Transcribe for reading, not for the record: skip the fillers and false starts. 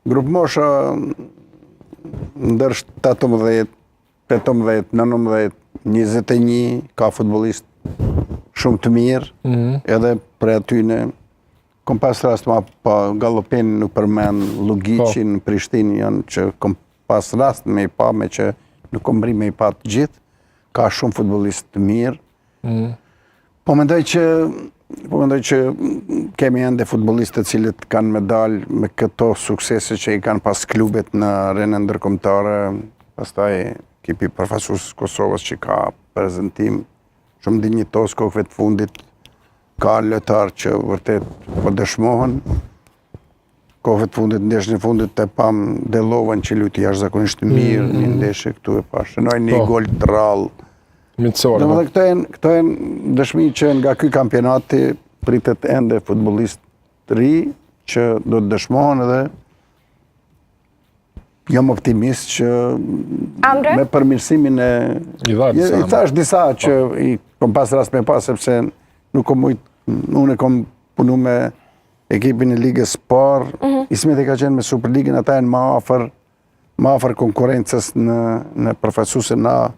Grup mosha ndër 18, 18, 19, 21, ka futbolist shumë të mirë, edhe për atyne, kom pas rast ma pa Gallopin nuk përmen, Lugicin, Prishtinë janë që kom pas rast me i pa, me që nuk kom bri me i pa të gjithë, ka shumë futbolist të mirë. Po mendoj që kemi ende futbolistët cilët kanë medalë me këto suksese që i kanë pas klubet në arenën ndërkombëtare, pastaj ekipi përfaqësues Kosovës që ka prezantim shumë dinjitos kohëve të fundit, ka lojtarë që vërtet po dëshmohen. Kohëve të fundit, ndeshjen e fundit e pam Dellovan që luti jashtëzakonisht mirë, një ndeshje këtu e pa shënoi një gol të rrallë. Domethënë këto janë dëshmi që nga ky kampionati pritet ende futbollist të ri që do të dëshmohen edhe jam optimist që me përmirësimin e i thash disa që i kom pas rast me pas sepse nuk kom unë kom punu me ekipin e ligës parë, Ismeti ka qenë me Superligën, ata janë më afër konkurrencës në përfaqësuese na